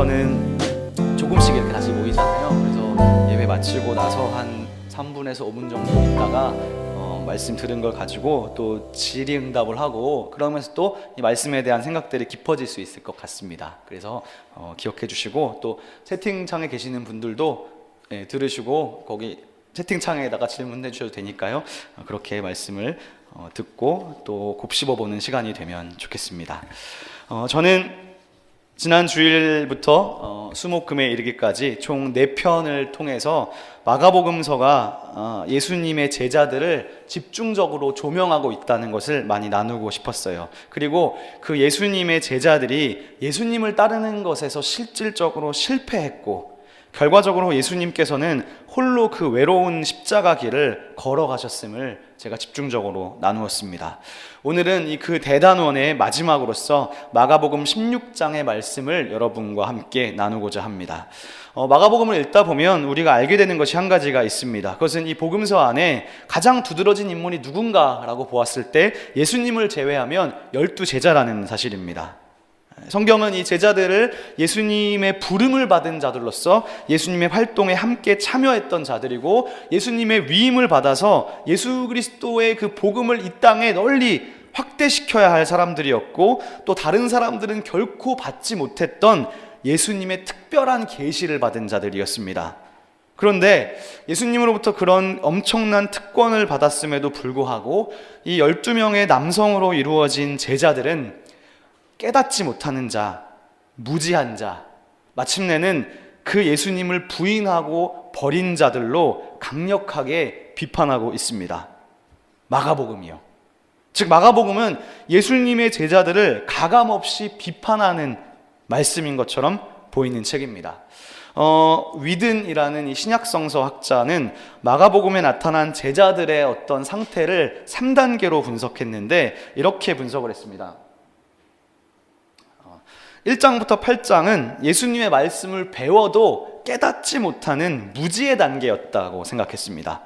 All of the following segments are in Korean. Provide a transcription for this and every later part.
교회에서는 조금씩 이렇게 다시 모이잖아요. 그래서 예배 마치고 나서 한 3분에서 5분 정도 있다가 말씀 들은 걸 가지고 또 질의응답을 하고, 그러면서 또 이 말씀에 대한 생각들이 깊어질 수 있을 것 같습니다. 그래서 기억해 주시고, 또 채팅창에 계시는 분들도 들으시고 거기 채팅창에다가 질문해 주셔도 되니까요. 그렇게 말씀을 듣고 또 곱씹어 보는 시간이 되면 좋겠습니다. 저는 지난 주일부터 수목금에 이르기까지 총 4편을 통해서 마가복음서가 예수님의 제자들을 집중적으로 조명하고 있다는 것을 많이 나누고 싶었어요. 그리고 그 예수님의 제자들이 예수님을 따르는 것에서 실질적으로 실패했고, 결과적으로 예수님께서는 홀로 그 외로운 십자가 길을 걸어가셨음을 제가 집중적으로 나누었습니다. 오늘은 이 그 대단원의 마지막으로서 마가복음 16장의 말씀을 여러분과 함께 나누고자 합니다. 마가복음을 읽다 보면 우리가 알게 되는 것이 한 가지가 있습니다. 그것은 이 복음서 안에 가장 두드러진 인물이 누군가라고 보았을 때 예수님을 제외하면 12제자라는 사실입니다. 성경은 이 제자들을 예수님의 부름을 받은 자들로서 예수님의 활동에 함께 참여했던 자들이고, 예수님의 위임을 받아서 예수 그리스도의 그 복음을 이 땅에 널리 확대시켜야 할 사람들이었고, 또 다른 사람들은 결코 받지 못했던 예수님의 특별한 계시를 받은 자들이었습니다. 그런데 예수님으로부터 그런 엄청난 특권을 받았음에도 불구하고 이 12명의 남성으로 이루어진 제자들은 깨닫지 못하는 자, 무지한 자, 마침내는 그 예수님을 부인하고 버린 자들로 강력하게 비판하고 있습니다. 마가복음이요. 즉 마가복음은 예수님의 제자들을 가감없이 비판하는 말씀인 것처럼 보이는 책입니다. 위든이라는 이 신약성서 학자는 마가복음에 나타난 제자들의 어떤 상태를 3단계로 분석했는데 이렇게 분석을 했습니다. 1장부터 8장은 예수님의 말씀을 배워도 깨닫지 못하는 무지의 단계였다고 생각했습니다.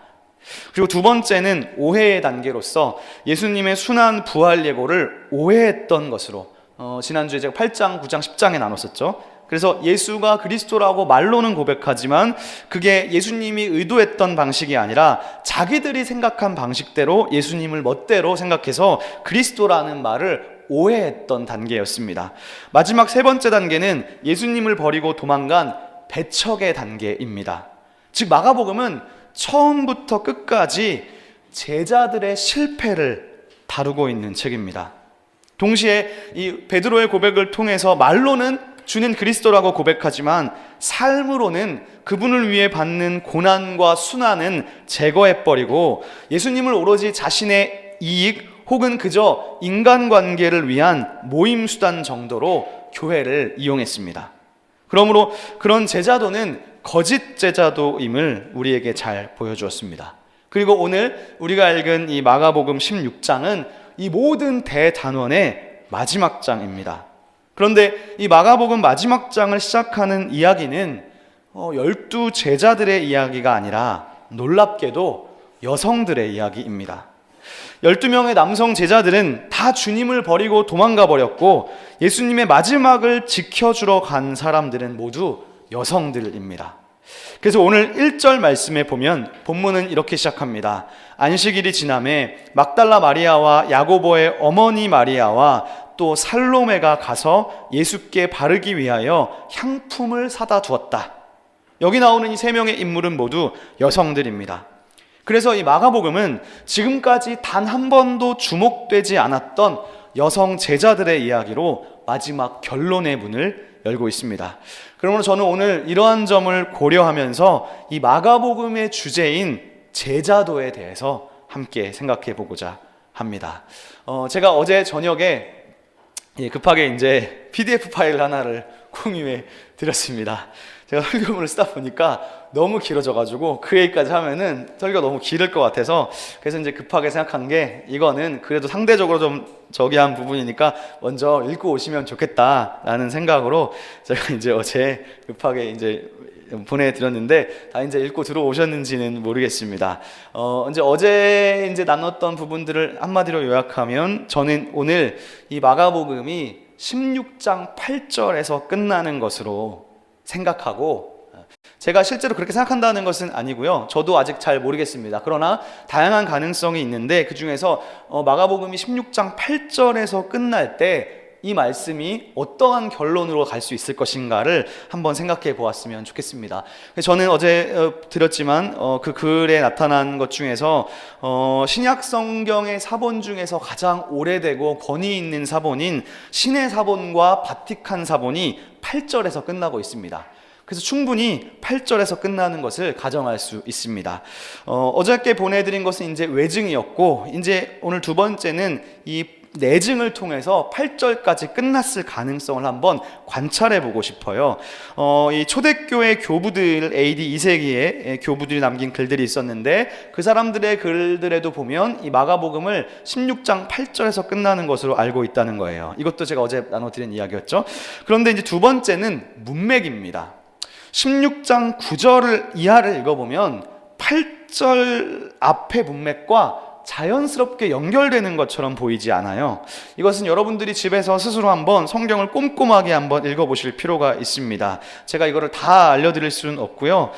그리고 두 번째는 오해의 단계로서 예수님의 순환 부활 예고를 오해했던 것으로, 지난주에 제가 8장, 9장, 10장에 나눴었죠. 그래서 예수가 그리스도라고 말로는 고백하지만 그게 예수님이 의도했던 방식이 아니라 자기들이 생각한 방식대로 예수님을 멋대로 생각해서 그리스도라는 말을 오해했던 단계였습니다. 마지막 세 번째 단계는 예수님을 버리고 도망간 배척의 단계입니다. 즉 마가복음은 처음부터 끝까지 제자들의 실패를 다루고 있는 책입니다. 동시에 이 베드로의 고백을 통해서 말로는 주는 그리스도라고 고백하지만 삶으로는 그분을 위해 받는 고난과 순환은 제거해버리고 예수님을 오로지 자신의 이익 혹은 그저 인간관계를 위한 모임 수단 정도로 교회를 이용했습니다. 그러므로 그런 제자도는 거짓 제자도임을 우리에게 잘 보여주었습니다. 그리고 오늘 우리가 읽은 이 마가복음 16장은 이 모든 대단원의 마지막 장입니다. 그런데 이 마가복음 마지막 장을 시작하는 이야기는 12제자들의 이야기가 아니라 놀랍게도 여성들의 이야기입니다. 12명의 남성 제자들은 다 주님을 버리고 도망가 버렸고, 예수님의 마지막을 지켜주러 간 사람들은 모두 여성들입니다. 그래서 오늘 1절 말씀에 보면 본문은 이렇게 시작합니다. 안식일이 지남에 막달라 마리아와 야고보의 어머니 마리아와 또 살로메가 가서 예수께 바르기 위하여 향품을 사다 두었다. 여기 나오는 이 3명의 인물은 모두 여성들입니다. 그래서 이 마가복음은 지금까지 단 한 번도 주목되지 않았던 여성 제자들의 이야기로 마지막 결론의 문을 열고 있습니다. 그러므로 저는 오늘 이러한 점을 고려하면서 이 마가복음의 주제인 제자도에 대해서 함께 생각해 보고자 합니다. 제가 어제 저녁에 급하게 이제 PDF 파일 하나를 공유해 드렸습니다. 제가 설교문을 쓰다 보니까 너무 길어져가지고 그 얘기까지 하면은 설교가 너무 길을 것 같아서, 그래서 이제 급하게 생각한 게 이거는 그래도 상대적으로 좀 저기한 부분이니까 먼저 읽고 오시면 좋겠다라는 생각으로 제가 이제 어제 급하게 이제 보내드렸는데 다 이제 읽고 들어오셨는지는 모르겠습니다. 어제 이제 나눴던 부분들을 한마디로 요약하면 저는 오늘 이 마가복음이 16장 8절에서 끝나는 것으로 생각하고, 제가 실제로 그렇게 생각한다는 것은 아니고요. 저도 아직 잘 모르겠습니다. 그러나 다양한 가능성이 있는데 그 중에서 마가복음이 16장 8절에서 끝날 때 이 말씀이 어떠한 결론으로 갈 수 있을 것인가를 한번 생각해 보았으면 좋겠습니다. 저는 어제 드렸지만 그 글에 나타난 것 중에서 신약 성경의 사본 중에서 가장 오래되고 권위 있는 사본인 신의 사본과 바티칸 사본이 8절에서 끝나고 있습니다. 그래서 충분히 8절에서 끝나는 것을 가정할 수 있습니다. 어저께 보내드린 것은 이제 외증이었고, 이제 오늘 두 번째는 이 내증을 통해서 8절까지 끝났을 가능성을 한번 관찰해 보고 싶어요. 이 초대교회 교부들, AD 2세기에 교부들이 남긴 글들이 있었는데 그 사람들의 글들에도 보면 이 마가복음을 16장 8절에서 끝나는 것으로 알고 있다는 거예요. 이것도 제가 어제 나눠드린 이야기였죠. 그런데 이제 두 번째는 문맥입니다. 16장 9절 이하를 읽어보면 8절 앞의 문맥과 자연스럽게 연결되는 것처럼 보이지 않아요. 이것은 여러분들이 집에서 스스로 한번 성경을 꼼꼼하게 한번 읽어보실 필요가 있습니다. 제가 이거를 다 알려드릴 수는 없고요.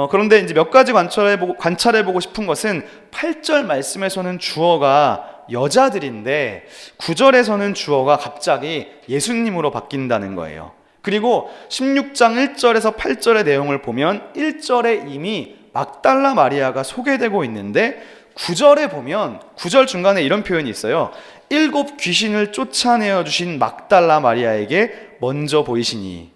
그런데 이제 몇 가지 관찰해보고 싶은 것은 8절 말씀에서는 주어가 여자들인데 9절에서는 주어가 갑자기 예수님으로 바뀐다는 거예요. 그리고 16장 1절에서 8절의 내용을 보면 1절에 이미 막달라 마리아가 소개되고 있는데 9절에 보면 9절 중간에 이런 표현이 있어요. 7 귀신을 쫓아내어 주신 막달라 마리아에게 먼저 보이시니,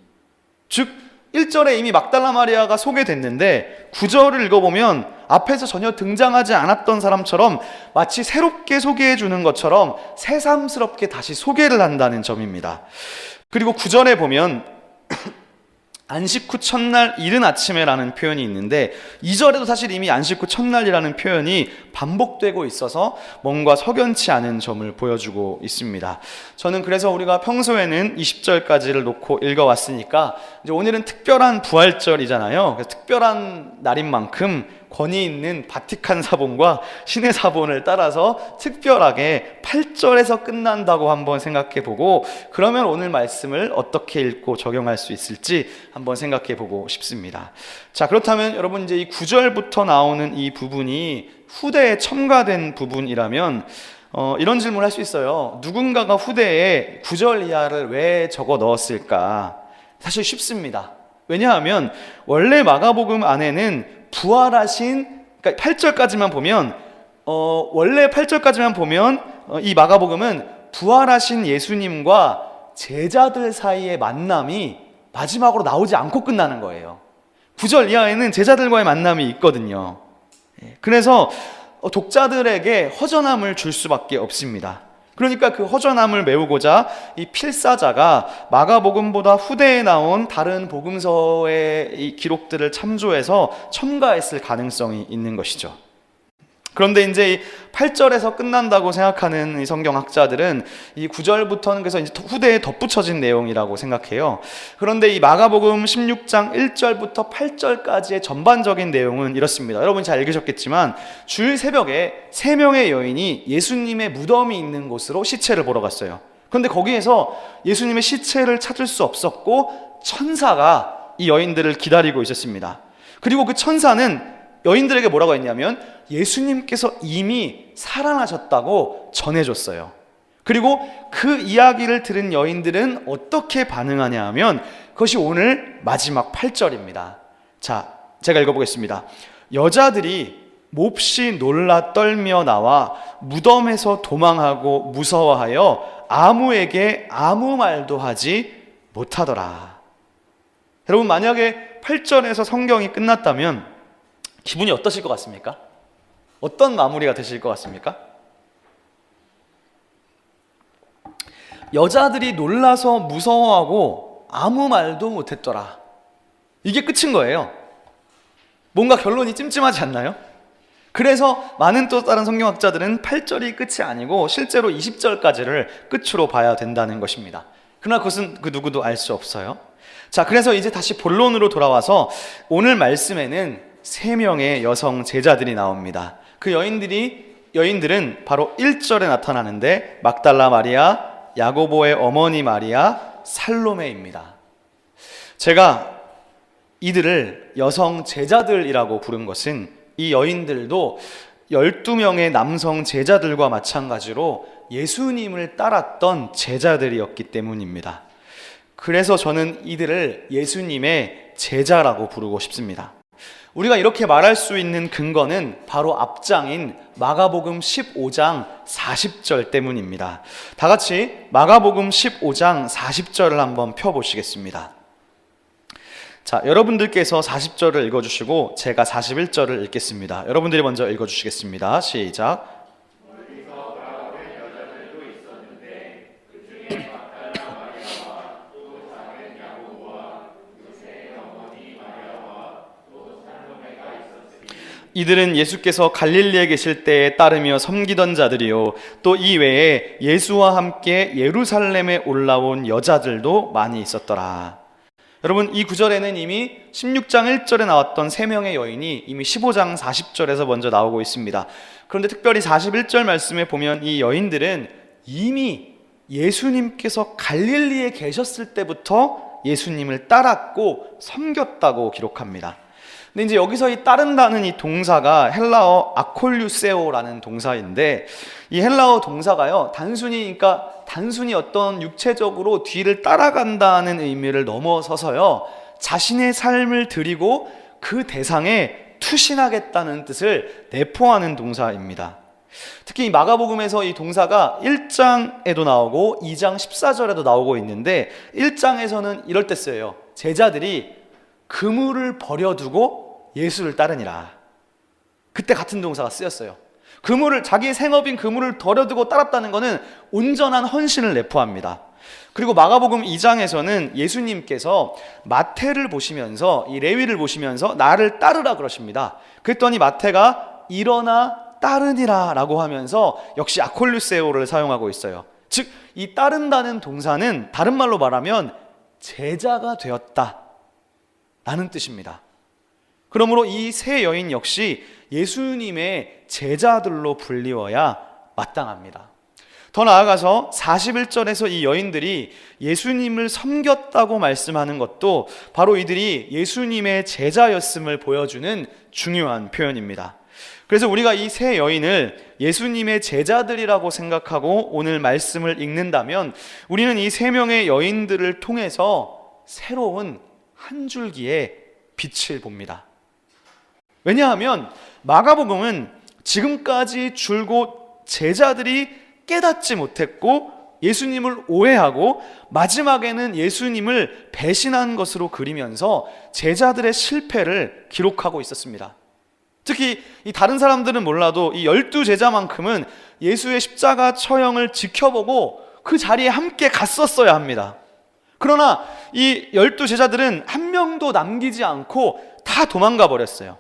즉 1절에 이미 막달라 마리아가 소개됐는데 9절을 읽어보면 앞에서 전혀 등장하지 않았던 사람처럼 마치 새롭게 소개해 주는 것처럼 새삼스럽게 다시 소개를 한다는 점입니다. 그리고 9절에 보면 안식 후 첫날 이른 아침에라는 표현이 있는데 2절에도 사실 이미 안식 후 첫날이라는 표현이 반복되고 있어서 뭔가 석연치 않은 점을 보여주고 있습니다. 저는 그래서 우리가 평소에는 20절까지를 놓고 읽어왔으니까 이제 오늘은 특별한 부활절이잖아요. 그래서 특별한 날인 만큼 권위 있는 바티칸 사본과 신의 사본을 따라서 특별하게 8절에서 끝난다고 한번 생각해 보고, 그러면 오늘 말씀을 어떻게 읽고 적용할 수 있을지 한번 생각해 보고 싶습니다. 자, 그렇다면 여러분, 이제 이 9절부터 나오는 이 부분이 후대에 첨가된 부분이라면 이런 질문을 할 수 있어요. 누군가가 후대에 9절 이하를 왜 적어 넣었을까? 사실 쉽습니다. 왜냐하면 원래 마가복음 안에는 부활하신, 그러니까 8절까지만 보면 원래 8절까지만 보면 이 마가복음은 부활하신 예수님과 제자들 사이의 만남이 마지막으로 나오지 않고 끝나는 거예요. 9절 이하에는 제자들과의 만남이 있거든요. 그래서 독자들에게 허전함을 줄 수밖에 없습니다. 그러니까 그 허전함을 메우고자 이 필사자가 마가복음보다 후대에 나온 다른 복음서의 이 기록들을 참조해서 첨가했을 가능성이 있는 것이죠. 그런데 이제 이 8절에서 끝난다고 생각하는 이 성경학자들은 이 9절부터는 그래서 이제 후대에 덧붙여진 내용이라고 생각해요. 그런데 이 마가복음 16장 1절부터 8절까지의 전반적인 내용은 이렇습니다. 여러분 잘 읽으셨겠지만 주일 새벽에 3명의 여인이 예수님의 무덤이 있는 곳으로 시체를 보러 갔어요. 그런데 거기에서 예수님의 시체를 찾을 수 없었고 천사가 이 여인들을 기다리고 있었습니다. 그리고 그 천사는 여인들에게 뭐라고 했냐면 예수님께서 이미 살아나셨다고 전해줬어요. 그리고 그 이야기를 들은 여인들은 어떻게 반응하냐 하면 그것이 오늘 마지막 8절입니다. 자, 제가 읽어보겠습니다. 여자들이 몹시 놀라 떨며 나와 무덤에서 도망하고 무서워하여 아무에게 아무 말도 하지 못하더라. 여러분, 만약에 8절에서 성경이 끝났다면 기분이 어떠실 것 같습니까? 어떤 마무리가 되실 것 같습니까? 여자들이 놀라서 무서워하고 아무 말도 못했더라. 이게 끝인 거예요. 뭔가 결론이 찜찜하지 않나요? 그래서 많은 또 다른 성경학자들은 8절이 끝이 아니고 실제로 20절까지를 끝으로 봐야 된다는 것입니다. 그러나 그것은 그 누구도 알 수 없어요. 자, 그래서 이제 다시 본론으로 돌아와서 오늘 말씀에는 3명의 여성 제자들이 나옵니다. 그 여인들은 바로 1절에 나타나는데 막달라 마리아, 야고보의 어머니 마리아, 살로메입니다. 제가 이들을 여성 제자들이라고 부른 것은 이 여인들도 12명의 남성 제자들과 마찬가지로 예수님을 따랐던 제자들이었기 때문입니다. 그래서 저는 이들을 예수님의 제자라고 부르고 싶습니다. 우리가 이렇게 말할 수 있는 근거는 바로 앞장인 마가복음 15장 40절 때문입니다. 다 같이 마가복음 15장 40절을 한번 펴보시겠습니다. 자, 여러분들께서 40절을 읽어주시고 제가 41절을 읽겠습니다. 여러분들이 먼저 읽어주시겠습니다. 시작. 이들은 예수께서 갈릴리에 계실 때에 따르며 섬기던 자들이요, 또 이 외에 예수와 함께 예루살렘에 올라온 여자들도 많이 있었더라. 여러분, 이 구절에는 이미 16장 1절에 나왔던 3명의 여인이 이미 15장 40절에서 먼저 나오고 있습니다. 그런데 특별히 41절 말씀에 보면 이 여인들은 이미 예수님께서 갈릴리에 계셨을 때부터 예수님을 따랐고 섬겼다고 기록합니다. 근데 이제 여기서 이 따른다는 이 동사가 헬라어 아콜류세오라는 동사인데, 이 헬라어 동사가요, 단순히 어떤 육체적으로 뒤를 따라간다는 의미를 넘어서서요, 자신의 삶을 드리고 그 대상에 투신하겠다는 뜻을 내포하는 동사입니다. 특히 이 마가복음에서 이 동사가 1장에도 나오고 2장 14절에도 나오고 있는데, 1장에서는 이럴 때 쓰여요. 제자들이 그물을 버려두고 예수를 따르니라. 그때 같은 동사가 쓰였어요. 자기의 생업인 그물을 버려두고 따랐다는 것은 온전한 헌신을 내포합니다. 그리고 마가복음 2장에서는 예수님께서 마태를 보시면서, 이 레위를 보시면서 나를 따르라 그러십니다. 그랬더니 마태가 일어나 따르니라 라고 하면서 역시 아콜루세오를 사용하고 있어요. 즉, 이 따른다는 동사는 다른 말로 말하면 제자가 되었다 라는 뜻입니다. 그러므로 이 세 여인 역시 예수님의 제자들로 불리워야 마땅합니다. 더 나아가서 41절에서 이 여인들이 예수님을 섬겼다고 말씀하는 것도 바로 이들이 예수님의 제자였음을 보여주는 중요한 표현입니다. 그래서 우리가 이 세 여인을 예수님의 제자들이라고 생각하고 오늘 말씀을 읽는다면, 우리는 이 세 명의 여인들을 통해서 새로운 한 줄기의 빛을 봅니다. 왜냐하면 마가복음은 지금까지 줄곧 제자들이 깨닫지 못했고 예수님을 오해하고 마지막에는 예수님을 배신한 것으로 그리면서 제자들의 실패를 기록하고 있었습니다. 특히 이 다른 사람들은 몰라도 이 12제자만큼은 예수의 십자가 처형을 지켜보고 그 자리에 함께 갔었어야 합니다. 그러나 이 12제자들은 한 명도 남기지 않고 다 도망가 버렸어요.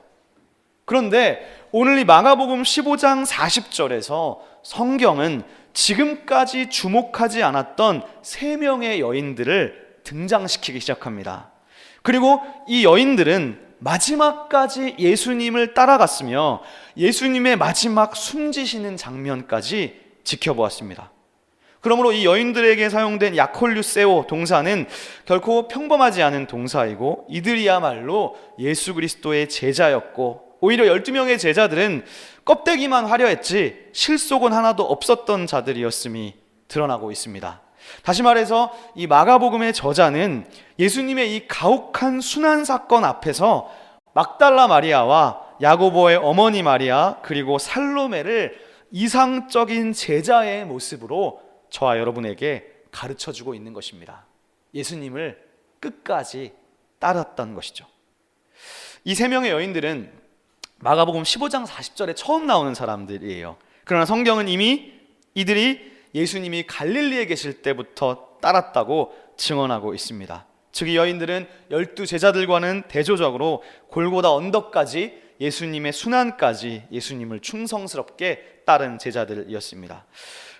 그런데 오늘 이 마가복음 15장 40절에서 성경은 지금까지 주목하지 않았던 3명의 여인들을 등장시키기 시작합니다. 그리고 이 여인들은 마지막까지 예수님을 따라갔으며 예수님의 마지막 숨지시는 장면까지 지켜보았습니다. 그러므로 이 여인들에게 사용된 야콜류세오 동사는 결코 평범하지 않은 동사이고, 이들이야말로 예수 그리스도의 제자였고, 오히려 12명의 제자들은 껍데기만 화려했지 실속은 하나도 없었던 자들이었음이 드러나고 있습니다. 다시 말해서 이 마가복음의 저자는 예수님의 이 가혹한 순환 사건 앞에서 막달라 마리아와 야고보의 어머니 마리아 그리고 살로메를 이상적인 제자의 모습으로 저와 여러분에게 가르쳐주고 있는 것입니다. 예수님을 끝까지 따랐던 것이죠. 이 3명의 여인들은 마가복음 15장 40절에 처음 나오는 사람들이에요. 그러나 성경은 이미 이들이 예수님이 갈릴리에 계실 때부터 따랐다고 증언하고 있습니다. 즉, 이 여인들은 12제자들과는 대조적으로 골고다 언덕까지 예수님의 순환까지 예수님을 충성스럽게 따른 제자들이었습니다.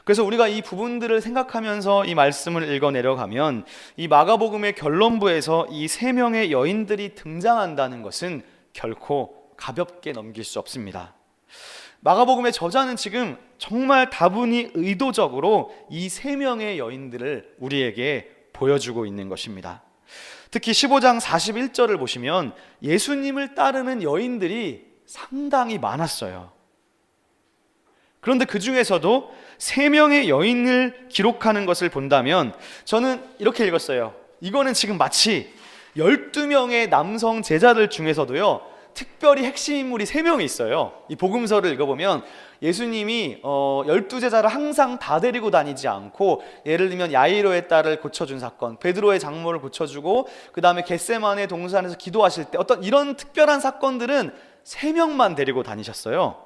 그래서 우리가 이 부분들을 생각하면서 이 말씀을 읽어 내려가면 이 마가복음의 결론부에서 이 3명의 여인들이 등장한다는 것은 결코 가볍게 넘길 수 없습니다. 마가복음의 저자는 지금 정말 다분히 의도적으로 이 3명의 여인들을 우리에게 보여주고 있는 것입니다. 특히 15장 41절을 보시면 예수님을 따르는 여인들이 상당히 많았어요. 그런데 그 중에서도 3명의 여인을 기록하는 것을 본다면 저는 이렇게 읽었어요. 이거는 지금 마치 12명의 남성 제자들 중에서도요, 특별히 핵심 인물이 3명이 있어요. 이 복음서를 읽어보면 예수님이 12제자를 항상 다 데리고 다니지 않고, 예를 들면 야이로의 딸을 고쳐준 사건, 베드로의 장모를 고쳐주고, 그 다음에 겟세마네 동산에서 기도하실 때 어떤 이런 특별한 사건들은 3명만 데리고 다니셨어요.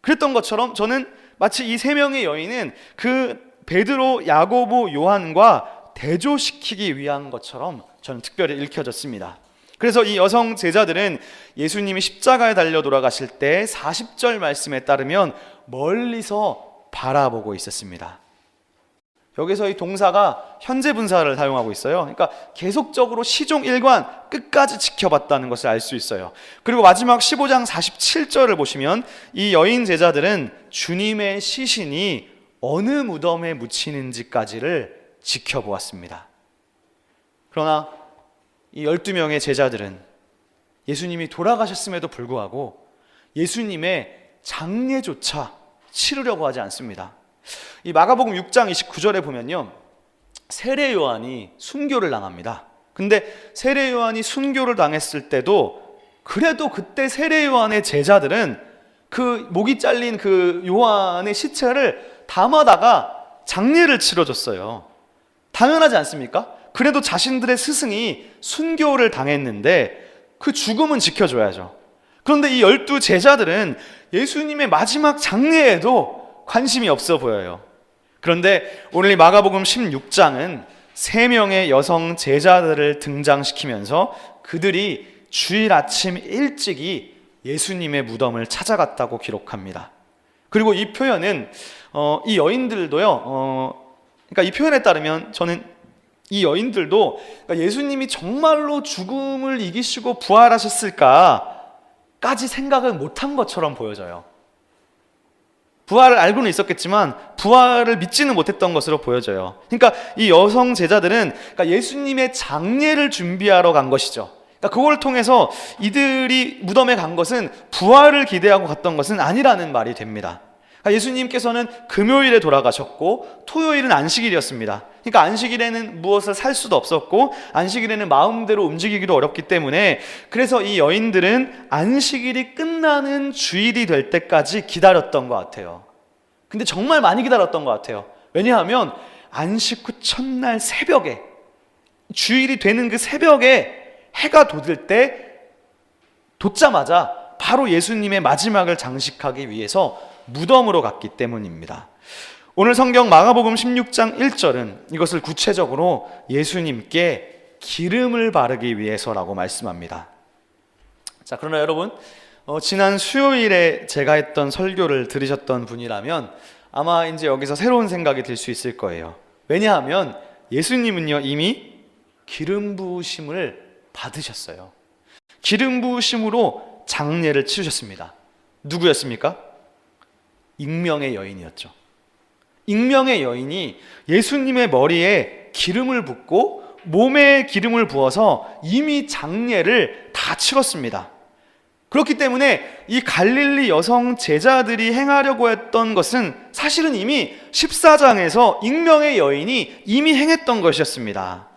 그랬던 것처럼 저는 마치 이 3명의 여인은 그 베드로, 야고보, 요한과 대조시키기 위한 것처럼 저는 특별히 읽혀졌습니다. 그래서 이 여성 제자들은 예수님이 십자가에 달려 돌아가실 때 40절 말씀에 따르면 멀리서 바라보고 있었습니다. 여기서 이 동사가 현재 분사를 사용하고 있어요. 그러니까 계속적으로 시종 일관 끝까지 지켜봤다는 것을 알 수 있어요. 그리고 마지막 15장 47절을 보시면 이 여인 제자들은 주님의 시신이 어느 무덤에 묻히는지까지를 지켜보았습니다. 그러나 이 12명의 제자들은 예수님이 돌아가셨음에도 불구하고 예수님의 장례조차 치르려고 하지 않습니다. 이 마가복음 6장 29절에 보면요, 세례 요한이 순교를 당합니다. 근데 세례 요한이 순교를 당했을 때도 그래도 그때 세례 요한의 제자들은 그 목이 잘린 그 요한의 시체를 담아다가 장례를 치러줬어요. 당연하지 않습니까? 그래도 자신들의 스승이 순교를 당했는데 그 죽음은 지켜줘야죠. 그런데 이 12 제자들은 예수님의 마지막 장례에도 관심이 없어 보여요. 그런데 오늘 이 마가복음 16장은 3명의 여성 제자들을 등장시키면서 그들이 주일 아침 일찍이 예수님의 무덤을 찾아갔다고 기록합니다. 그리고 이 표현은 이 여인들도요, 그러니까 이 표현에 따르면 저는 이 여인들도 예수님이 정말로 죽음을 이기시고 부활하셨을까까지 생각을 못한 것처럼 보여져요. 부활을 알고는 있었겠지만 부활을 믿지는 못했던 것으로 보여져요. 그러니까 이 여성 제자들은 예수님의 장례를 준비하러 간 것이죠. 그걸 통해서 이들이 무덤에 간 것은 부활을 기대하고 갔던 것은 아니라는 말이 됩니다. 예수님께서는 금요일에 돌아가셨고 토요일은 안식일이었습니다. 그러니까 안식일에는 무엇을 살 수도 없었고 안식일에는 마음대로 움직이기도 어렵기 때문에, 그래서 이 여인들은 안식일이 끝나는 주일이 될 때까지 기다렸던 것 같아요. 근데 정말 많이 기다렸던 것 같아요. 왜냐하면 안식 후 첫날 새벽에, 주일이 되는 그 새벽에 해가 돋을 때 돋자마자 바로 예수님의 마지막을 장식하기 위해서 무덤으로 갔기 때문입니다. 오늘 성경 마가복음 16장 1절은 이것을 구체적으로 예수님께 기름을 바르기 위해서라고 말씀합니다. 자, 그러나 여러분, 지난 수요일에 제가 했던 설교를 들으셨던 분이라면 아마 이제 여기서 새로운 생각이 들 수 있을 거예요. 왜냐하면 예수님은요, 이미 기름 부으심을 받으셨어요. 기름 부으심으로 장례를 치르셨습니다. 누구였습니까? 익명의 여인이었죠. 익명의 여인이 예수님의 머리에 기름을 붓고 몸에 기름을 부어서 이미 장례를 다 치렀습니다. 그렇기 때문에 이 갈릴리 여성 제자들이 행하려고 했던 것은 사실은 이미 14장에서 익명의 여인이 이미 행했던 것이었습니다.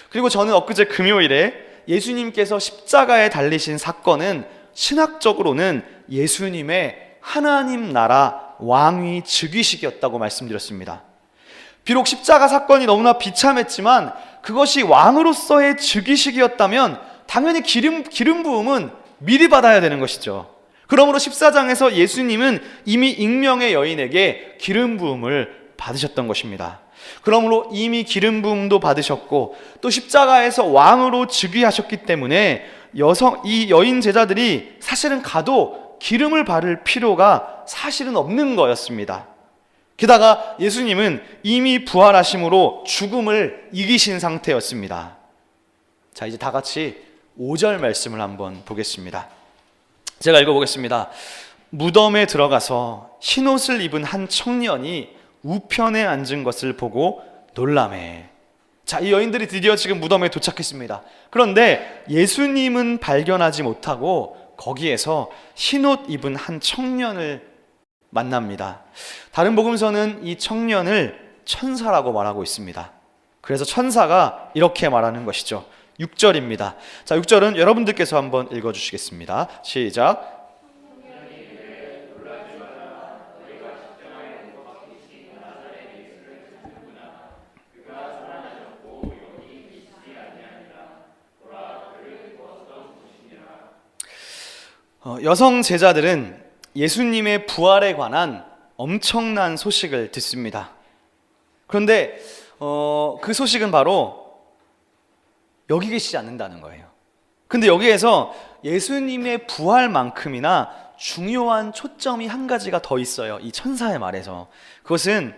그리고 저는 엊그제 금요일에 예수님께서 십자가에 달리신 사건은 신학적으로는 예수님의 하나님 나라 왕위 즉위식이었다고 말씀드렸습니다. 비록 십자가 사건이 너무나 비참했지만 그것이 왕으로서의 즉위식이었다면 당연히 기름 부음은 미리 받아야 되는 것이죠. 그러므로 14장에서 예수님은 이미 익명의 여인에게 기름 부음을 받으셨던 것입니다. 그러므로 이미 기름 부음도 받으셨고 또 십자가에서 왕으로 즉위하셨기 때문에 이 여인 제자들이 사실은 가도 기름을 바를 필요가 사실은 없는 거였습니다. 게다가 예수님은 이미 부활하심으로 죽음을 이기신 상태였습니다. 자, 이제 다 같이 5절 말씀을 한번 보겠습니다. 제가 읽어보겠습니다. 무덤에 들어가서 흰옷을 입은 한 청년이 우편에 앉은 것을 보고 놀라매. 자, 이 여인들이 드디어 지금 무덤에 도착했습니다. 그런데 예수님은 발견하지 못하고 거기에서 흰옷 입은 한 청년을 만납니다. 다른 복음서는 이 청년을 천사라고 말하고 있습니다. 그래서 천사가 이렇게 말하는 것이죠. 6절입니다. 자, 6절은 여러분들께서 한번 읽어주시겠습니다. 시작. 여성 제자들은 예수님의 부활에 관한 엄청난 소식을 듣습니다. 그런데 그 소식은 바로 여기 계시지 않는다는 거예요. 근데 여기에서 예수님의 부활만큼이나 중요한 초점이 한 가지가 더 있어요. 이 천사의 말에서. 그것은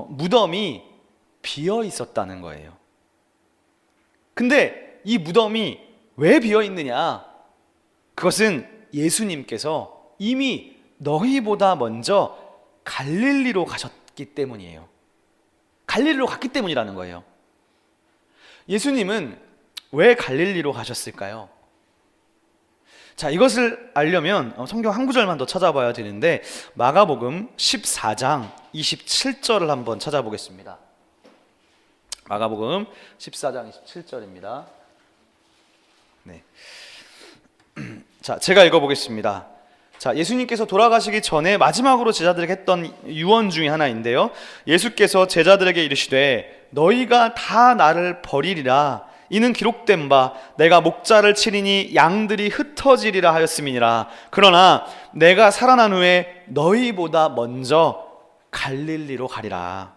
무덤이 비어 있었다는 거예요. 근데 이 무덤이 왜 비어 있느냐? 그것은 예수님께서 이미 너희보다 먼저 갈릴리로 가셨기 때문이에요. 갈릴리로 갔기 때문이라는 거예요. 예수님은 왜 갈릴리로 가셨을까요? 자, 이것을 알려면 성경 한 구절만 더 찾아봐야 되는데 마가복음 14장 27절을 한번 찾아보겠습니다. 마가복음 14장 27절입니다. 네. 자, 제가 읽어보겠습니다. 자, 예수님께서 돌아가시기 전에 마지막으로 제자들에게 했던 유언 중에 하나인데요. 예수께서 제자들에게 이르시되 너희가 다 나를 버리리라. 이는 기록된 바 내가 목자를 치리니 양들이 흩어지리라 하였음이니라. 그러나 내가 살아난 후에 너희보다 먼저 갈릴리로 가리라.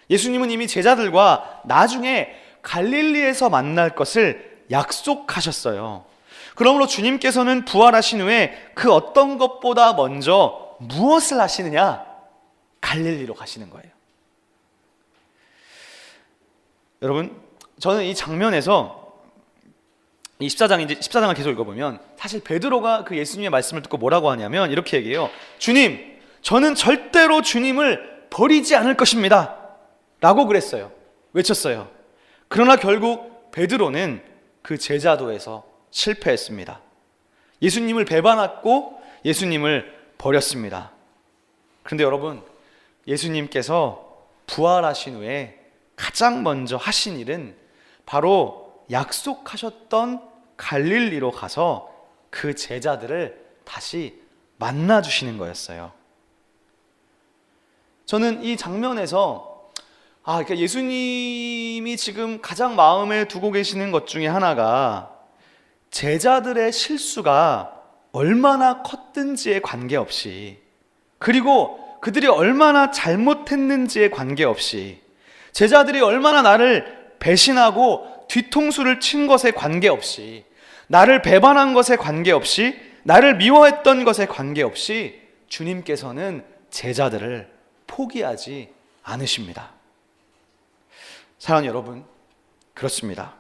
예수님은 이미 제자들과 나중에 갈릴리에서 만날 것을 약속하셨어요. 그러므로 주님께서는 부활하신 후에 그 어떤 것보다 먼저 무엇을 하시느냐? 갈릴리로 가시는 거예요. 여러분, 저는 이 장면에서 이 14장을 계속 읽어보면 사실 베드로가 그 예수님의 말씀을 듣고 뭐라고 하냐면 이렇게 얘기해요. 주님, 저는 절대로 주님을 버리지 않을 것입니다 라고 그랬어요. 외쳤어요. 그러나 결국 베드로는 그 제자도에서 실패했습니다. 예수님을 배반했고 예수님을 버렸습니다. 그런데 여러분, 예수님께서 부활하신 후에 가장 먼저 하신 일은 바로 약속하셨던 갈릴리로 가서 그 제자들을 다시 만나주시는 거였어요. 저는 이 장면에서 그러니까 예수님이 지금 가장 마음에 두고 계시는 것 중에 하나가 제자들의 실수가 얼마나 컸든지에 관계없이, 그리고 그들이 얼마나 잘못했는지에 관계없이, 제자들이 얼마나 나를 배신하고 뒤통수를 친 것에 관계없이, 나를 배반한 것에 관계없이, 나를 미워했던 것에 관계없이 주님께서는 제자들을 포기하지 않으십니다. 사랑하는 여러분, 그렇습니다.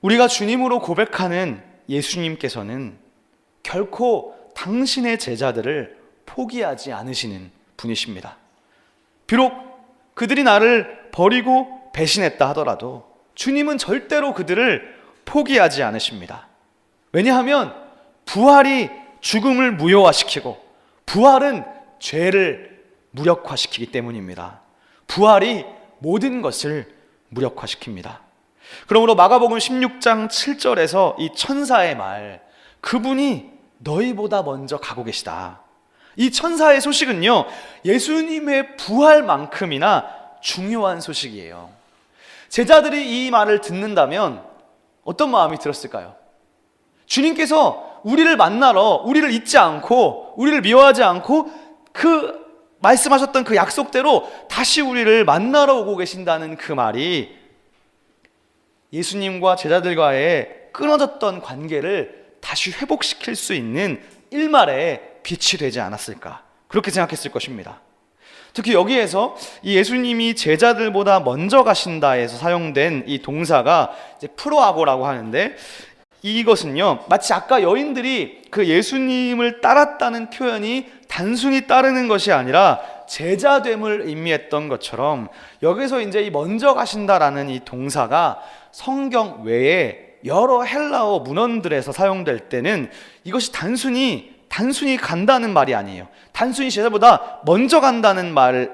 우리가 주님으로 고백하는 예수님께서는 결코 당신의 제자들을 포기하지 않으시는 분이십니다. 비록 그들이 나를 버리고 배신했다 하더라도 주님은 절대로 그들을 포기하지 않으십니다. 왜냐하면 부활이 죽음을 무효화시키고 부활은 죄를 무력화시키기 때문입니다. 부활이 모든 것을 무력화시킵니다. 그러므로 마가복음 16장 7절에서 이 천사의 말, 그분이 너희보다 먼저 가고 계시다. 이 천사의 소식은요, 예수님의 부활만큼이나 중요한 소식이에요. 제자들이 이 말을 듣는다면 어떤 마음이 들었을까요? 주님께서 우리를 만나러, 우리를 잊지 않고, 우리를 미워하지 않고 그 말씀하셨던 그 약속대로 다시 우리를 만나러 오고 계신다는 그 말이 예수님과 제자들과의 끊어졌던 관계를 다시 회복시킬 수 있는 일말의 빛이 되지 않았을까, 그렇게 생각했을 것입니다. 특히 여기에서 이 예수님이 제자들보다 먼저 가신다에서 사용된 이 동사가 이제 프로아고라고 하는데, 이것은요 마치 아까 여인들이 그 예수님을 따랐다는 표현이 단순히 따르는 것이 아니라 제자됨을 의미했던 것처럼 여기서 이제 이 먼저 가신다라는 이 동사가 성경 외에 여러 헬라어 문헌들에서 사용될 때는 이것이 단순히 간다는 말이 아니에요. 단순히 제자보다 먼저 간다는 말에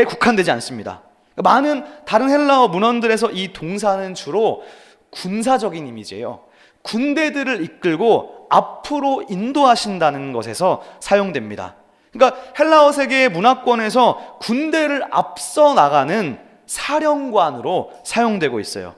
국한되지 않습니다. 많은 다른 헬라어 문헌들에서 이 동사는 주로 군사적인 이미지예요. 군대들을 이끌고 앞으로 인도하신다는 것에서 사용됩니다. 그러니까 헬라어 세계의 문화권에서 군대를 앞서 나가는 사령관으로 사용되고 있어요.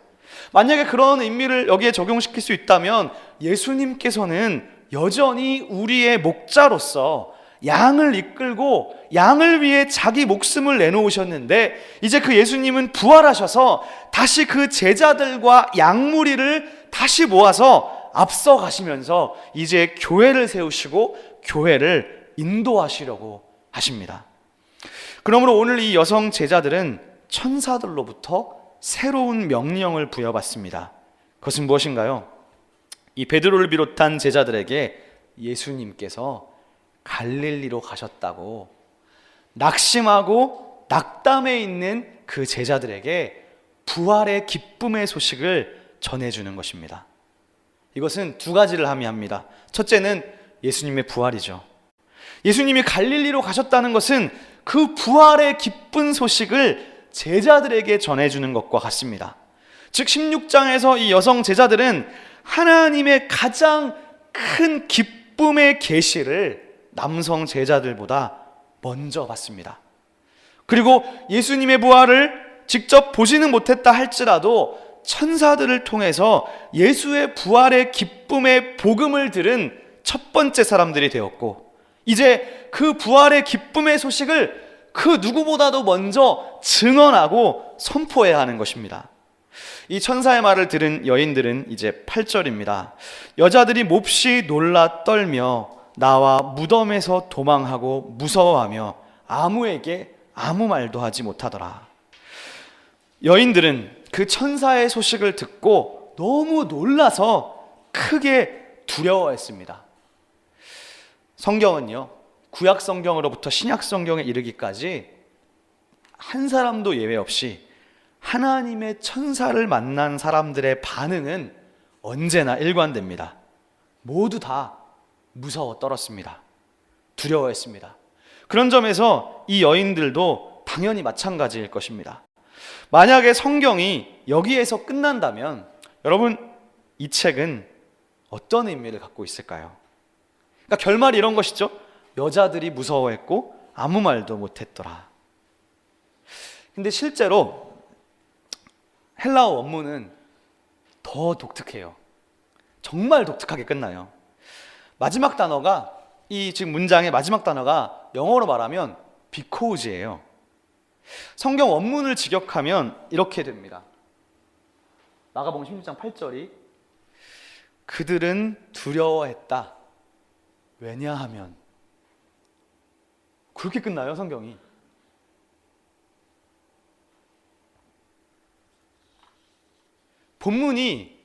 만약에 그런 의미를 여기에 적용시킬 수 있다면 예수님께서는 여전히 우리의 목자로서 양을 이끌고 양을 위해 자기 목숨을 내놓으셨는데, 이제 그 예수님은 부활하셔서 다시 그 제자들과 양무리를 다시 모아서 앞서 가시면서 이제 교회를 세우시고 교회를 인도하시려고 하십니다. 그러므로 오늘 이 여성 제자들은 천사들로부터 새로운 명령을 부여받습니다. 그것은 무엇인가요? 이 베드로를 비롯한 제자들에게 예수님께서 갈릴리로 가셨다고 낙심하고 낙담해 있는 그 제자들에게 부활의 기쁨의 소식을 전해주는 것입니다. 이것은 두 가지를 함의합니다. 첫째는 예수님의 부활이죠. 예수님이 갈릴리로 가셨다는 것은 그 부활의 기쁜 소식을 제자들에게 전해주는 것과 같습니다. 즉 16장에서 이 여성 제자들은 하나님의 가장 큰 기쁨의 계시를 남성 제자들보다 먼저 봤습니다. 그리고 예수님의 부활을 직접 보지는 못했다 할지라도 천사들을 통해서 예수의 부활의 기쁨의 복음을 들은 첫 번째 사람들이 되었고, 이제 그 부활의 기쁨의 소식을 그 누구보다도 먼저 증언하고 선포해야 하는 것입니다. 이 천사의 말을 들은 여인들은 이제 8절입니다. 여자들이 몹시 놀라 떨며 나와 무덤에서 도망하고 무서워하며 아무에게 아무 말도 하지 못하더라. 여인들은 그 천사의 소식을 듣고 너무 놀라서 크게 두려워했습니다. 성경은요, 구약 성경으로부터 신약 성경에 이르기까지 한 사람도 예외 없이 하나님의 천사를 만난 사람들의 반응은 언제나 일관됩니다. 모두 다 무서워 떨었습니다. 두려워했습니다. 그런 점에서 이 여인들도 당연히 마찬가지일 것입니다. 만약에 성경이 여기에서 끝난다면 여러분, 이 책은 어떤 의미를 갖고 있을까요? 그러니까 결말이 이런 것이죠. 여자들이 무서워했고 아무 말도 못했더라. 근데 실제로 헬라어 원문은 더 독특해요. 정말 독특하게 끝나요. 마지막 단어가, 이 지금 문장의 마지막 단어가 영어로 말하면 because예요. 성경 원문을 직역하면 이렇게 됩니다. 마가복음 16장 8절이 그들은 두려워했다. 왜냐하면, 그렇게 끝나요, 성경이. 본문이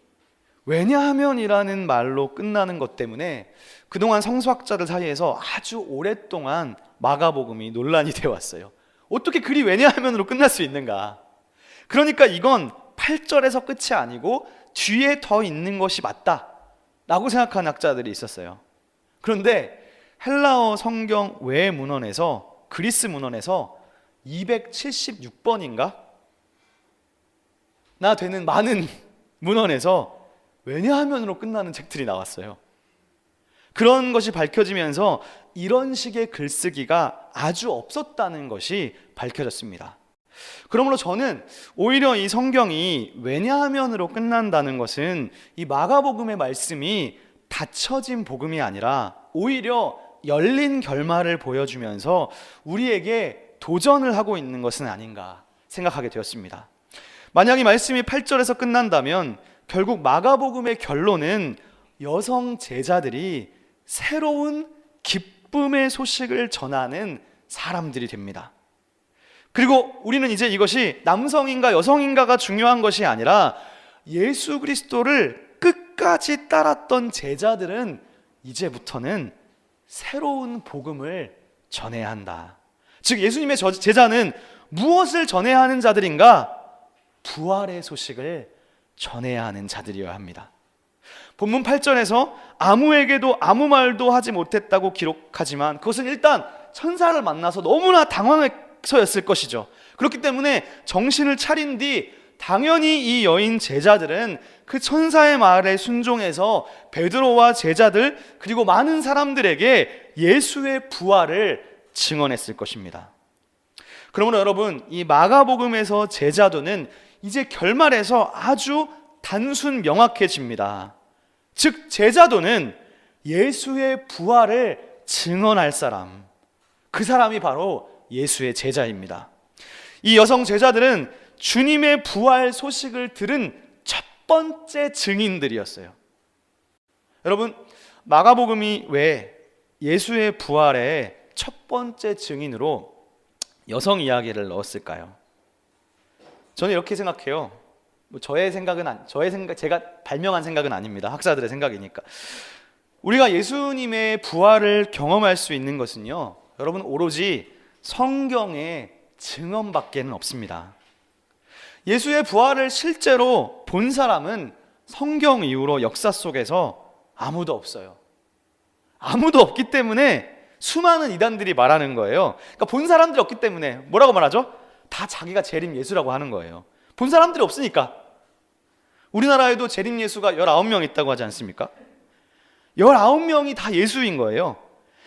왜냐하면이라는 말로 끝나는 것 때문에 그동안 성서학자들 사이에서 아주 오랫동안 마가복음이 논란이 되어 왔어요. 어떻게 글이 왜냐하면으로 끝날 수 있는가? 그러니까 이건 8절에서 끝이 아니고 뒤에 더 있는 것이 맞다라고 생각하는 학자들이 있었어요. 그런데 헬라어 성경 외 문헌에서, 그리스 문헌에서 276번인가? 나 되는 많은 문헌에서 왜냐하면으로 끝나는 책들이 나왔어요. 그런 것이 밝혀지면서 이런 식의 글쓰기가 아주 없었다는 것이 밝혀졌습니다. 그러므로 저는 오히려 이 성경이 왜냐하면으로 끝난다는 것은 이 마가복음의 말씀이 닫혀진 복음이 아니라 오히려 열린 결말을 보여주면서 우리에게 도전을 하고 있는 것은 아닌가 생각하게 되었습니다. 만약 이 말씀이 8절에서 끝난다면 결국 마가복음의 결론은 여성 제자들이 새로운 기쁨의 소식을 전하는 사람들이 됩니다. 그리고 우리는 이제 이것이 남성인가 여성인가가 중요한 것이 아니라 예수 그리스도를 끝까지 따랐던 제자들은 이제부터는 새로운 복음을 전해야 한다. 즉 예수님의 제자는 무엇을 전해야 하는 자들인가? 부활의 소식을 전해야 하는 자들이어야 합니다. 본문 8절에서 아무에게도 아무 말도 하지 못했다고 기록하지만 그것은 일단 천사를 만나서 너무나 당황해서였을 것이죠. 그렇기 때문에 정신을 차린 뒤 당연히 이 여인 제자들은 그 천사의 말에 순종해서 베드로와 제자들 그리고 많은 사람들에게 예수의 부활을 증언했을 것입니다. 그러므로 여러분, 이 마가복음에서 제자도는 이제 결말에서 아주 단순 명확해집니다. 즉 제자도는 예수의 부활을 증언할 사람, 그 사람이 바로 예수의 제자입니다. 이 여성 제자들은 주님의 부활 소식을 들은 첫 번째 증인들이었어요. 여러분, 마가복음이 왜 예수의 부활의 첫 번째 증인으로 여성 이야기를 넣었을까요? 저는 이렇게 생각해요. 제가 발명한 생각은 아닙니다. 학자들의 생각이니까. 우리가 예수님의 부활을 경험할 수 있는 것은요, 여러분, 오로지 성경의 증언밖에는 없습니다. 예수의 부활을 실제로 본 사람은 성경 이후로 역사 속에서 아무도 없어요. 아무도 없기 때문에 수많은 이단들이 말하는 거예요. 그러니까 본 사람들이 없기 때문에 뭐라고 말하죠? 다 자기가 재림 예수라고 하는 거예요. 본 사람들이 없으니까. 우리나라에도 재림 예수가 19명 있다고 하지 않습니까? 19명이 다 예수인 거예요.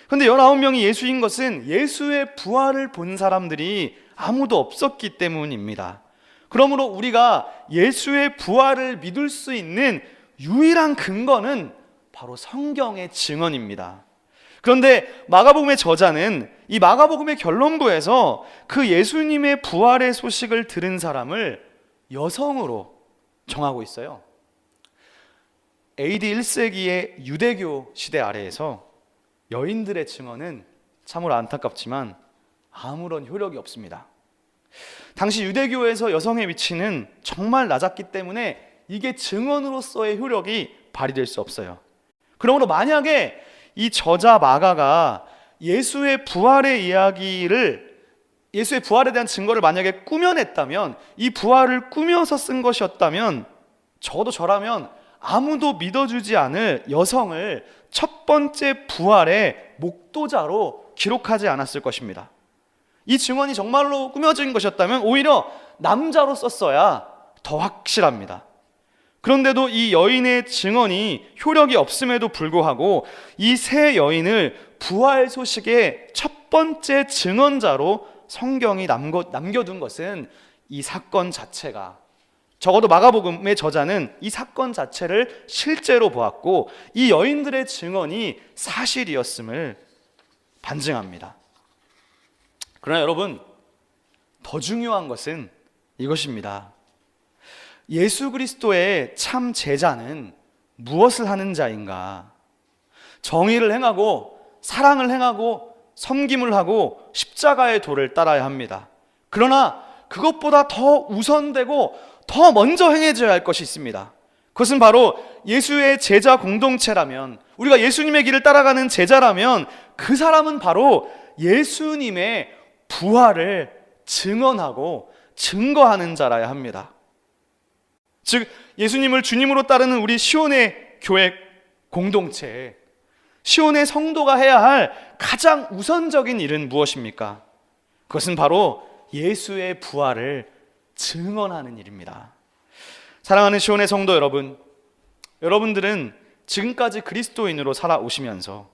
그런데 19명이 예수인 것은 예수의 부활을 본 사람들이 아무도 없었기 때문입니다. 그러므로 우리가 예수의 부활을 믿을 수 있는 유일한 근거는 바로 성경의 증언입니다. 그런데 마가복음의 저자는 이 마가복음의 결론부에서 그 예수님의 부활의 소식을 들은 사람을 여성으로 정하고 있어요. AD 1세기의 유대교 시대 아래에서 여인들의 증언은 참으로 안타깝지만 아무런 효력이 없습니다. 당시 유대교에서 여성의 위치는 정말 낮았기 때문에 이게 증언으로서의 효력이 발휘될 수 없어요. 그러므로 만약에 이 저자 마가가 예수의 부활에 대한 증거를 만약에 꾸며냈다면, 이 부활을 꾸며서 쓴 것이었다면 저라면 아무도 믿어주지 않을 여성을 첫 번째 부활의 목도자로 기록하지 않았을 것입니다. 이 증언이 정말로 꾸며진 것이었다면 오히려 남자로 썼어야 더 확실합니다. 그런데도 이 여인의 증언이 효력이 없음에도 불구하고 이 세 여인을 부활 소식의 첫 번째 증언자로 성경이 남겨둔 것은 이 사건 자체가, 적어도 마가복음의 저자는 이 사건 자체를 실제로 보았고 이 여인들의 증언이 사실이었음을 반증합니다. 그러나 여러분, 더 중요한 것은 이것입니다. 예수 그리스도의 참 제자는 무엇을 하는 자인가? 정의를 행하고 사랑을 행하고 섬김을 하고 십자가의 도를 따라야 합니다. 그러나 그것보다 더 우선되고 더 먼저 행해져야 할 것이 있습니다. 그것은 바로 예수의 제자 공동체라면, 우리가 예수님의 길을 따라가는 제자라면 그 사람은 바로 예수님의 부활을 증언하고 증거하는 자라야 합니다. 즉 예수님을 주님으로 따르는 우리 시온의 교회 공동체, 시온의 성도가 해야 할 가장 우선적인 일은 무엇입니까? 그것은 바로 예수의 부활을 증언하는 일입니다. 사랑하는 시온의 성도 여러분, 여러분들은 지금까지 그리스도인으로 살아오시면서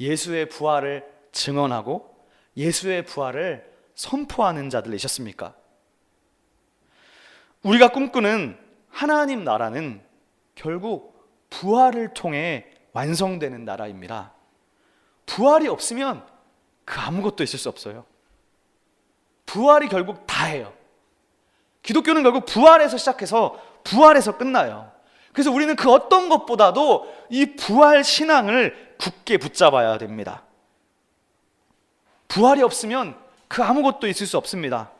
예수의 부활을 증언하고 예수의 부활을 선포하는 자들이셨습니까? 우리가 꿈꾸는 하나님 나라는 결국 부활을 통해 완성되는 나라입니다. 부활이 없으면 그 아무것도 있을 수 없어요. 부활이 결국 다예요. 기독교는 결국 부활에서 시작해서 부활에서 끝나요. 그래서 우리는 그 어떤 것보다도 이 부활 신앙을 굳게 붙잡아야 됩니다. 부활이 없으면 그 아무것도 있을 수 없습니다.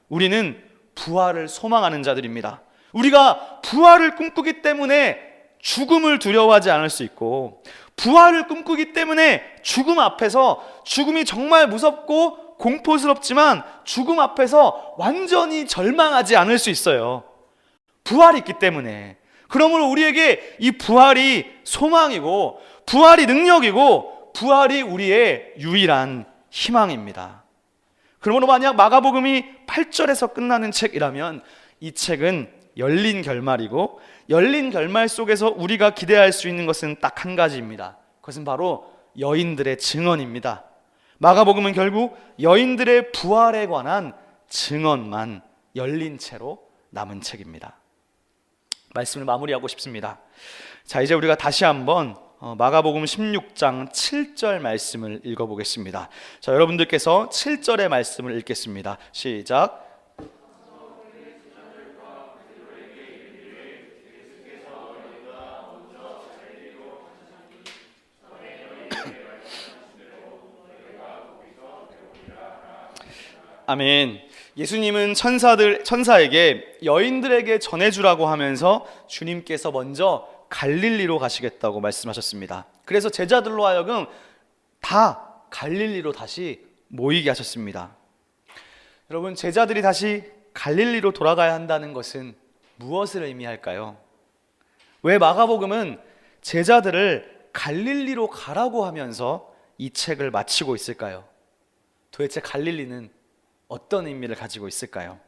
우리는 부활을 소망하는 자들입니다. 우리가 부활을 꿈꾸기 때문에 죽음을 두려워하지 않을 수 있고, 부활을 꿈꾸기 때문에 죽음 앞에서, 죽음이 정말 무섭고 공포스럽지만 죽음 앞에서 완전히 절망하지 않을 수 있어요. 부활이 있기 때문에. 그러므로 우리에게 이 부활이 소망이고, 부활이 능력이고, 부활이 우리의 유일한 희망입니다. 그러므로 만약 마가복음이 8절에서 끝나는 책이라면 이 책은 열린 결말이고, 열린 결말 속에서 우리가 기대할 수 있는 것은 딱 한 가지입니다. 그것은 바로 여인들의 증언입니다. 마가복음은 결국 여인들의 부활에 관한 증언만 열린 채로 남은 책입니다. 말씀을 마무리하고 싶습니다. 자, 이제 우리가 다시 한번 마가복음 16장 7절 말씀을 읽어보겠습니다. 자, 여러분들께서 7절의 말씀을 읽겠습니다. 시작. 아멘. 예수님은 천사에게 여인들에게 전해주라고 하면서 주님께서 먼저 갈릴리로 가시겠다고 말씀하셨습니다. 그래서 제자들로 하여금 다 갈릴리로 다시 모이게 하셨습니다. 여러분, 제자들이 다시 갈릴리로 돌아가야 한다는 것은 무엇을 의미할까요? 왜 마가복음은 제자들을 갈릴리로 가라고 하면서 이 책을 마치고 있을까요? 도대체 갈릴리는 어떤 의미를 가지고 있을까요?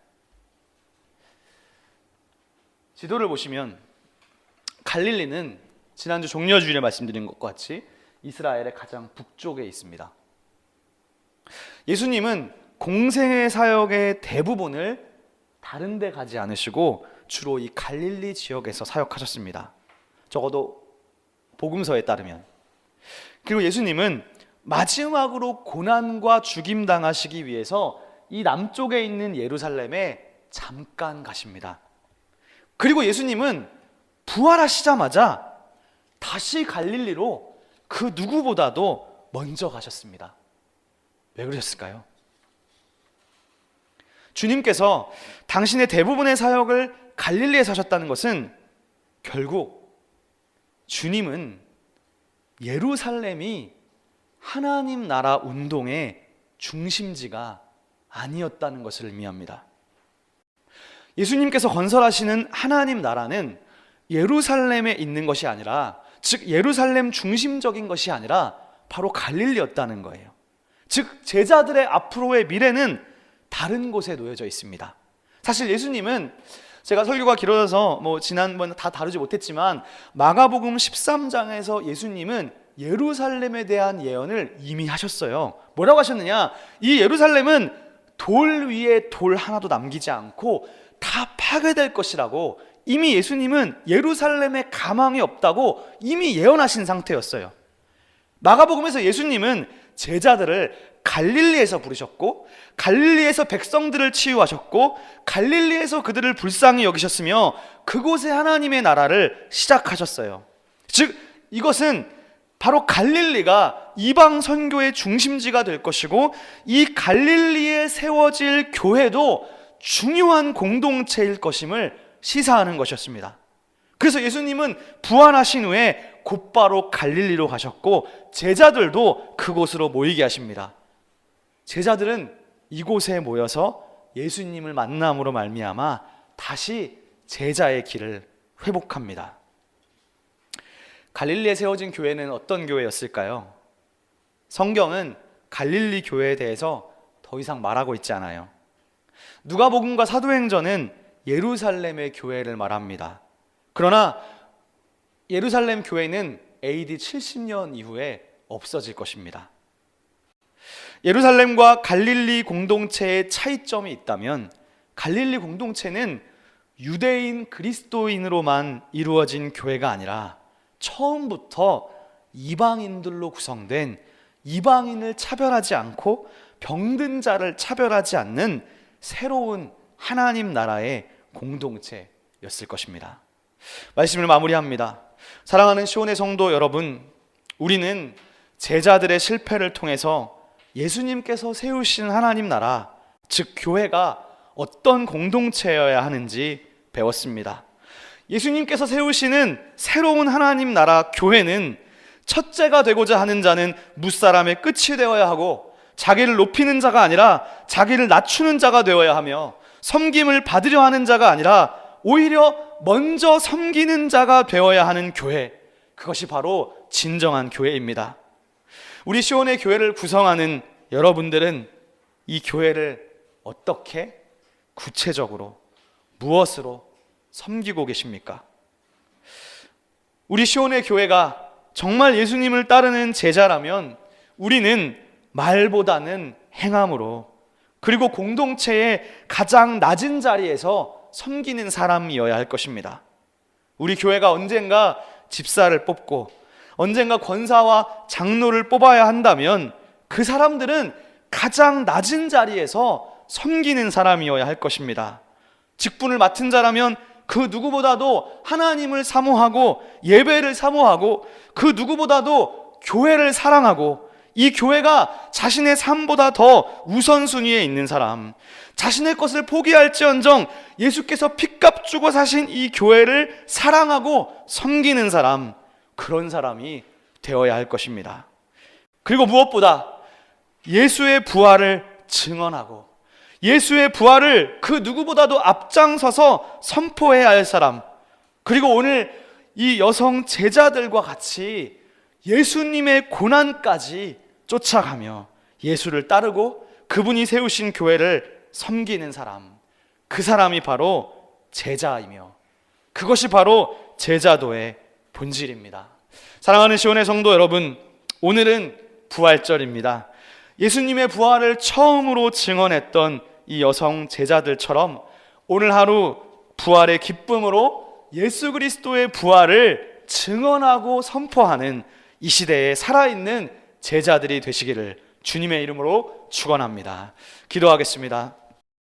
지도를 보시면 갈릴리는 지난주 종려주일에 말씀드린 것과 같이 이스라엘의 가장 북쪽에 있습니다. 예수님은 공생의 사역의 대부분을 다른 데 가지 않으시고 주로 이 갈릴리 지역에서 사역하셨습니다. 적어도 복음서에 따르면. 그리고 예수님은 마지막으로 고난과 죽임 당하시기 위해서 이 남쪽에 있는 예루살렘에 잠깐 가십니다. 그리고 예수님은 부활하시자마자 다시 갈릴리로 그 누구보다도 먼저 가셨습니다. 왜 그러셨을까요? 주님께서 당신의 대부분의 사역을 갈릴리에서 하셨다는 것은 결국 주님은 예루살렘이 하나님 나라 운동의 중심지가 아니었다는 것을 의미합니다. 예수님께서 건설하시는 하나님 나라는 예루살렘에 있는 것이 아니라, 즉 예루살렘 중심적인 것이 아니라 바로 갈릴리였다는 거예요. 즉 제자들의 앞으로의 미래는 다른 곳에 놓여져 있습니다. 사실 예수님은, 제가 설교가 길어져서 지난번 다 다루지 못했지만 마가복음 13장에서 예수님은 예루살렘에 대한 예언을 이미 하셨어요. 뭐라고 하셨느냐? 이 예루살렘은 돌 위에 돌 하나도 남기지 않고 다 파괴될 것이라고 이미 예수님은 예루살렘에 가망이 없다고 이미 예언하신 상태였어요. 마가복음에서 예수님은 제자들을 갈릴리에서 부르셨고, 갈릴리에서 백성들을 치유하셨고, 갈릴리에서 그들을 불쌍히 여기셨으며 그곳에 하나님의 나라를 시작하셨어요. 즉 이것은 바로 갈릴리가 이방 선교의 중심지가 될 것이고, 이 갈릴리에 세워질 교회도 중요한 공동체일 것임을 시사하는 것이었습니다. 그래서 예수님은 부활하신 후에 곧바로 갈릴리로 가셨고 제자들도 그곳으로 모이게 하십니다. 제자들은 이곳에 모여서 예수님을 만남으로 말미암아 다시 제자의 길을 회복합니다. 갈릴리에 세워진 교회는 어떤 교회였을까요? 성경은 갈릴리 교회에 대해서 더 이상 말하고 있지 않아요. 누가복음과 사도행전은 예루살렘의 교회를 말합니다. 그러나 예루살렘 교회는 AD 70년 이후에 없어질 것입니다. 예루살렘과 갈릴리 공동체의 차이점이 있다면 갈릴리 공동체는 유대인 그리스도인으로만 이루어진 교회가 아니라 처음부터 이방인들로 구성된, 이방인을 차별하지 않고 병든 자를 차별하지 않는 새로운 하나님 나라의 공동체였을 것입니다. 말씀을 마무리합니다. 사랑하는 시온의 성도 여러분, 우리는 제자들의 실패를 통해서 예수님께서 세우신 하나님 나라, 즉 교회가 어떤 공동체여야 하는지 배웠습니다. 예수님께서 세우시는 새로운 하나님 나라 교회는 첫째가 되고자 하는 자는 무사람의 끝이 되어야 하고 자기를 높이는 자가 아니라 자기를 낮추는 자가 되어야 하며 섬김을 받으려 하는 자가 아니라 오히려 먼저 섬기는 자가 되어야 하는 교회, 그것이 바로 진정한 교회입니다. 우리 시온의 교회를 구성하는 여러분들은 이 교회를 어떻게 구체적으로 무엇으로 섬기고 계십니까? 우리 시온의 교회가 정말 예수님을 따르는 제자라면 우리는 말보다는 행함으로, 그리고 공동체의 가장 낮은 자리에서 섬기는 사람이어야 할 것입니다. 우리 교회가 언젠가 집사를 뽑고 언젠가 권사와 장로를 뽑아야 한다면 그 사람들은 가장 낮은 자리에서 섬기는 사람이어야 할 것입니다. 직분을 맡은 자라면 그 누구보다도 하나님을 사모하고 예배를 사모하고 그 누구보다도 교회를 사랑하고 이 교회가 자신의 삶보다 더 우선순위에 있는 사람, 자신의 것을 포기할지언정 예수께서 핏값 주고 사신 이 교회를 사랑하고 섬기는 사람, 그런 사람이 되어야 할 것입니다. 그리고 무엇보다 예수의 부활을 증언하고 예수의 부활을 그 누구보다도 앞장서서 선포해야 할 사람, 그리고 오늘 이 여성 제자들과 같이 예수님의 고난까지 쫓아가며 예수를 따르고 그분이 세우신 교회를 섬기는 사람, 그 사람이 바로 제자이며 그것이 바로 제자도의 본질입니다. 사랑하는 시온의 성도 여러분, 오늘은 부활절입니다. 예수님의 부활을 처음으로 증언했던 이 여성 제자들처럼 오늘 하루 부활의 기쁨으로 예수 그리스도의 부활을 증언하고 선포하는 이 시대에 살아있는 제자들이 되시기를 주님의 이름으로 축원합니다. 기도하겠습니다.